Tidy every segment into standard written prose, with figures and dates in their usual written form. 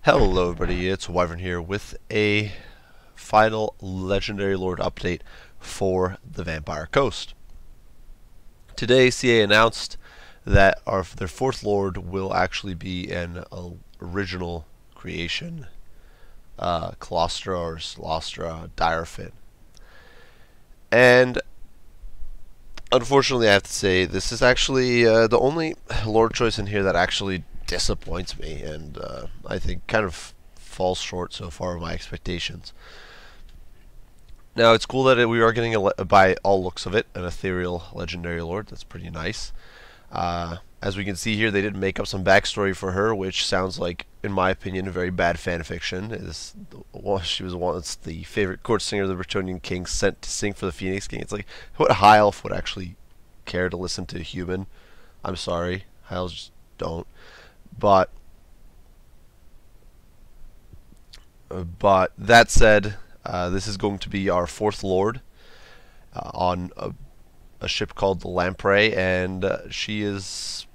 Hello everybody, it's Wyvern here with a final Legendary Lord update for the Vampire Coast. Today CA announced that their fourth Lord will actually be an original creation, Cylostra Direfin. And unfortunately I have to say this is actually the only Lord choice in here that actually disappoints me, and I think kind of falls short so far of my expectations. Now, it's cool that we are getting, by all looks of it, an ethereal legendary lord. That's pretty nice. As we can see here, they did make up some backstory for her, which sounds like, in my opinion, a very bad fanfiction. She was once the favorite court singer of the Bretonnian king, sent to sing for the Phoenix King. It's like, what high elf would actually care to listen to a human? I'm sorry, high elves just don't. But that said, this is going to be our fourth lord on a ship called the Lamprey, and she is,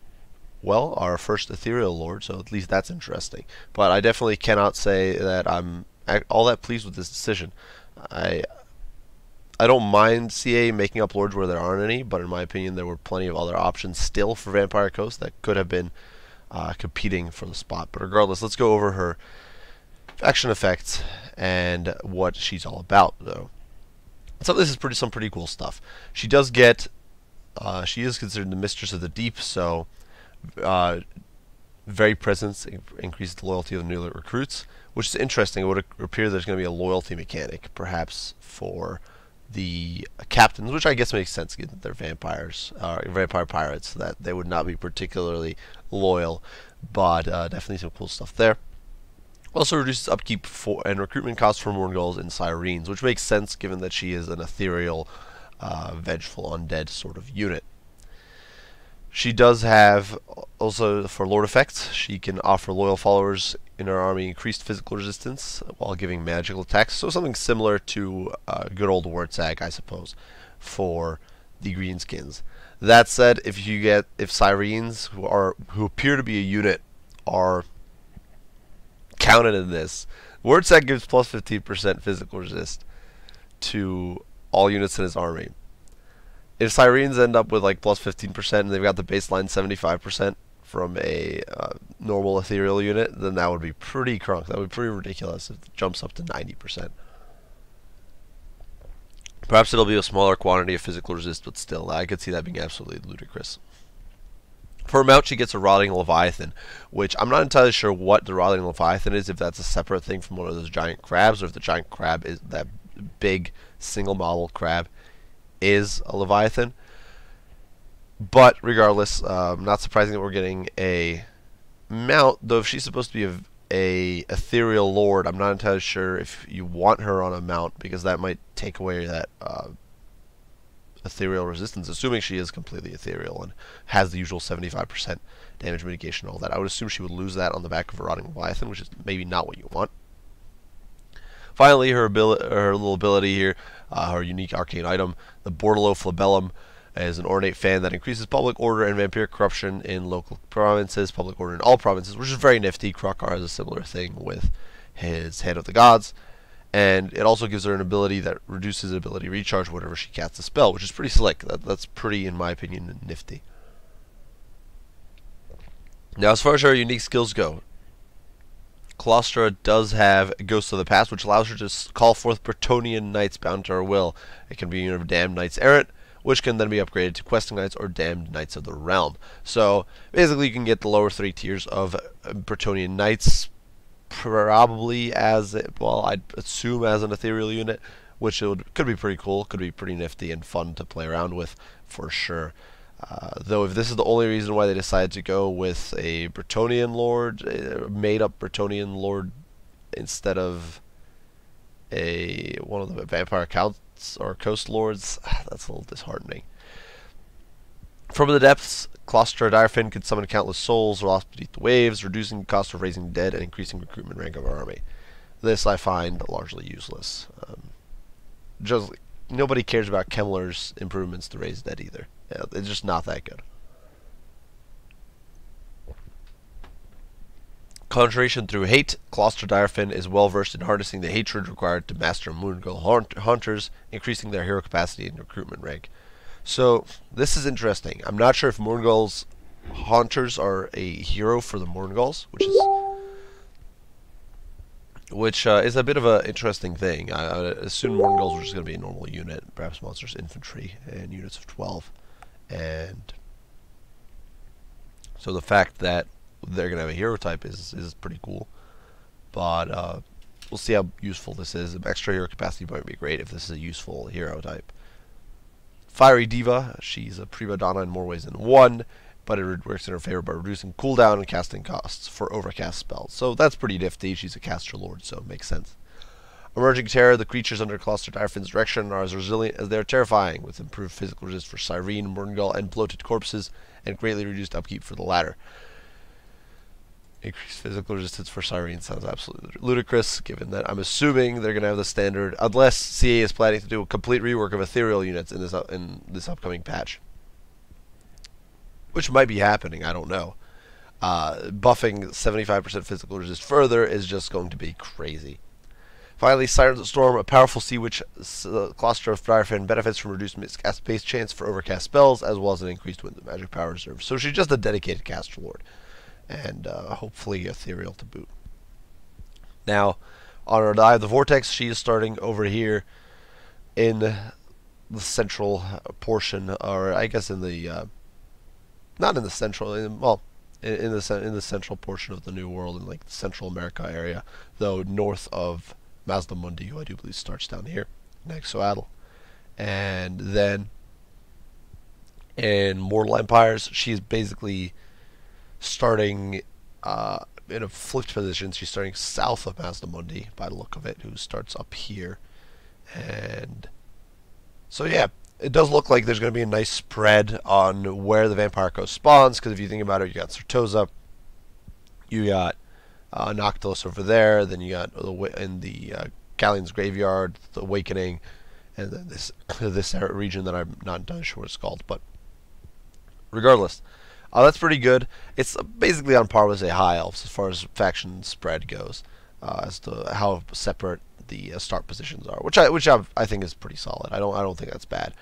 well, our first ethereal lord, so at least that's interesting. But I definitely cannot say that I'm all that pleased with this decision. I don't mind CA making up lords where there aren't any, but in my opinion there were plenty of other options still for Vampire Coast that could have been competing for the spot. But regardless, let's go over her action effects and what she's all about, though. So this is some pretty cool stuff. She does get, she is considered the mistress of the deep, so very presence increases the loyalty of the new recruits, which is interesting. It would appear there's going to be a loyalty mechanic, perhaps for the captains, which I guess makes sense given that they're vampires, vampire pirates, that they would not be particularly loyal, but definitely some cool stuff there. Also reduces upkeep and recruitment costs for Morgulls and Sirens, which makes sense given that she is an ethereal, vengeful undead sort of unit. She does have, also for Lord effects, she can offer loyal followers in her army increased physical resistance while giving magical attacks. So something similar to good old Wartsag, I suppose, for the Greenskins. That said, if Sirens who appear to be a unit are counted in this, Wartsag gives plus 15% physical resist to all units in his army. If Sirens end up with like plus 15% and they've got the baseline 75% from a normal ethereal unit, then that would be pretty crunk. That would be pretty ridiculous if it jumps up to 90%. Perhaps it'll be a smaller quantity of physical resist, but still, I could see that being absolutely ludicrous. For a mount, she gets a Rotting Leviathan, which I'm not entirely sure what the Rotting Leviathan is, if that's a separate thing from one of those giant crabs, or if the giant crab is that big single model crab is a Leviathan. But regardless, not surprising that we're getting a mount, though if she's supposed to be a ethereal lord, I'm not entirely sure if you want her on a mount, because that might take away that ethereal resistance, assuming she is completely ethereal and has the usual 75% damage mitigation and all that. I would assume she would lose that on the back of a Rotting Leviathan, which is maybe not what you want. Finally, her little ability here, her unique arcane item, the Bordello Flabellum, is an ornate fan that increases public order and vampiric corruption in local provinces, public order in all provinces, which is very nifty. Krokar has a similar thing with his Hand of the Gods, and it also gives her an ability that reduces ability recharge whenever she casts a spell, which is pretty slick. That's pretty, in my opinion, nifty. Now, as far as her unique skills go, Cylostra does have Ghost of the Past, which allows her to call forth Bretonnian knights bound to her will. It can be a unit of Damned Knights Errant, which can then be upgraded to Questing Knights or Damned Knights of the Realm. So, basically, you can get the lower 3 tiers of Bretonnian Knights, probably as, well, I'd assume as an ethereal unit, which could be pretty cool, could be pretty nifty and fun to play around with, for sure. Though if this is the only reason why they decided to go with a Bretonnian Lord, made-up Bretonnian Lord, instead of one of the Vampire Counts or Coast Lords, that's a little disheartening. From the depths, Cylostra Direfin can summon countless souls lost beneath the waves, reducing the cost of raising the dead and increasing recruitment rank of our army. This I find largely useless. Just nobody cares about Kemmler's improvements to raise dead either. Yeah, it's just not that good. Conjuration through hate. Cylostra Direfin is well versed in harnessing the hatred required to master Moongirl hunters, increasing their hero capacity and recruitment rank. So this is interesting. I'm not sure if Moongirl's hunters are a hero for the Moongirls, which is a bit of an interesting thing. I assume Moongirls were just going to be a normal unit, perhaps monsters infantry and units of 12, and so the fact that they're going to have a hero type is pretty cool. But we'll see how useful this is. Extra hero capacity might be great if this is a useful hero type. Fiery Diva, she's a prima donna in more ways than one, but it works in her favor by reducing cooldown and casting costs for overcast spells. So that's pretty nifty. She's a caster lord, so it makes sense. Emerging Terror, the creatures under Cylostra Direfin's direction are as resilient as they are terrifying, with improved physical resist for Cyrene, Moongirl, and bloated corpses, and greatly reduced upkeep for the latter. Increased physical resistance for Cyrene sounds absolutely ludicrous, given that I'm assuming they're going to have the standard, unless CA is planning to do a complete rework of ethereal units in this upcoming patch. Which might be happening, I don't know. Buffing 75% physical resist further is just going to be crazy. Finally, Sirens of Storm, a powerful sea witch. Cylostra Direfin benefits from reduced miscast base chance for overcast spells, as well as an increased wind of magic power reserve. So she's just a dedicated caster lord, and hopefully ethereal to boot. Now, on our Eye of the Vortex, she is starting over here in the central portion, or I guess in the not in the central, well, in the central portion of the New World, in like the Central America area, though north of Mazda Mundi, who I do believe starts down here, Nexoatl. And then in Mortal Empires, she's basically starting in a flipped position. She's starting south of Mazda Mundi, by the look of it, who starts up here. And so yeah, it does look like there's going to be a nice spread on where the Vampire Coast spawns, because if you think about it, you got Certosa, you got Noctilus over there, then you got in the Galleon's Graveyard, the Awakening, and then this region that I'm not entirely sure what it's called. But regardless, that's pretty good. It's basically on par with, say, High Elves as far as faction spread goes, as to how separate the start positions are, which I think is pretty solid. I don't think that's bad.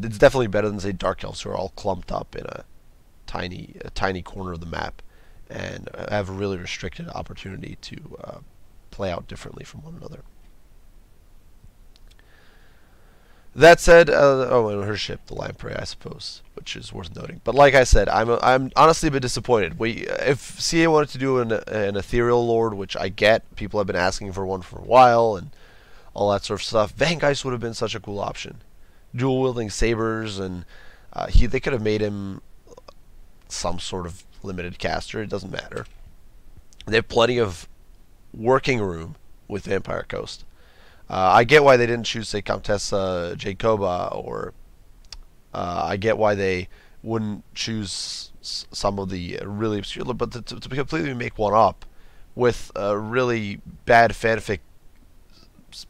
It's definitely better than, say, Dark Elves, who are all clumped up in a tiny corner of the map and have a really restricted opportunity to play out differently from one another. That said, and her ship, the Lamprey, I suppose, which is worth noting. But like I said, I'm honestly a bit disappointed. If CA wanted to do an ethereal lord, which I get, people have been asking for one for a while, and all that sort of stuff, Vangeist would have been such a cool option. Dual wielding sabers, and they could have made him some sort of limited caster. It doesn't matter. They have plenty of working room with Vampire Coast. I get why they didn't choose, say, Comtessa Jacoba, or I get why they wouldn't choose some of the really obscure, but to completely make one up with a really bad fanfic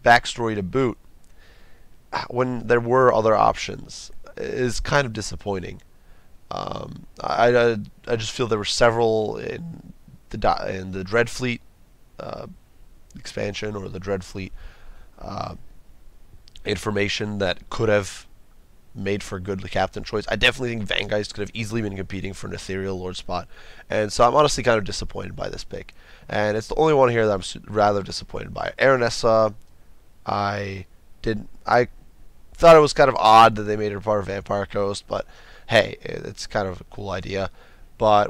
backstory to boot, when there were other options, is kind of disappointing. I just feel there were several in the Dreadfleet expansion, or the Dreadfleet information, that could have made for a good captain choice. I definitely think Vangeist could have easily been competing for an ethereal lord spot, and so I'm honestly kind of disappointed by this pick. And it's the only one here that I'm rather disappointed by. Aranessa, I thought it was kind of odd that they made her part of Vampire Coast, but hey, it's kind of a cool idea. But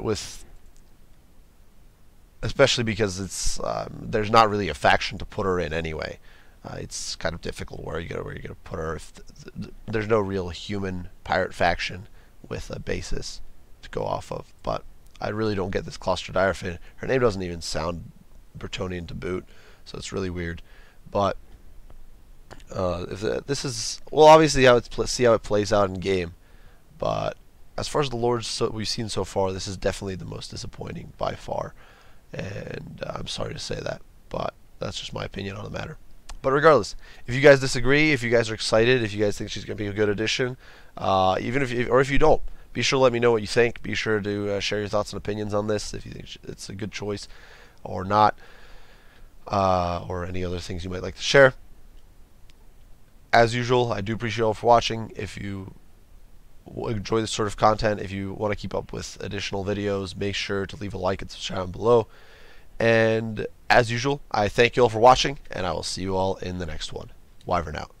especially because it's there's not really a faction to put her in anyway. It's kind of difficult where you're gonna put her if there's no real human pirate faction with a basis to go off of. But I really don't get this Cylostra Direfin. Her name doesn't even sound Bretonnian to boot, so it's really weird. But this is, well, obviously see how it plays out in game. But as far as the lords we've seen so far, this is definitely the most disappointing by far. And I'm sorry to say that, but that's just my opinion on the matter. But regardless, if you guys disagree, if you guys are excited, if you guys think she's going to be a good addition, even if you don't, be sure to let me know what you think. Be sure to share your thoughts and opinions on this if you think it's a good choice. or not, or any other things you might like to share. As usual, I do appreciate you all for watching. If you enjoy this sort of content, if you want to keep up with additional videos, make sure to leave a like and subscribe below. And as usual, I thank you all for watching, and I will see you all in the next one. Wyvern out.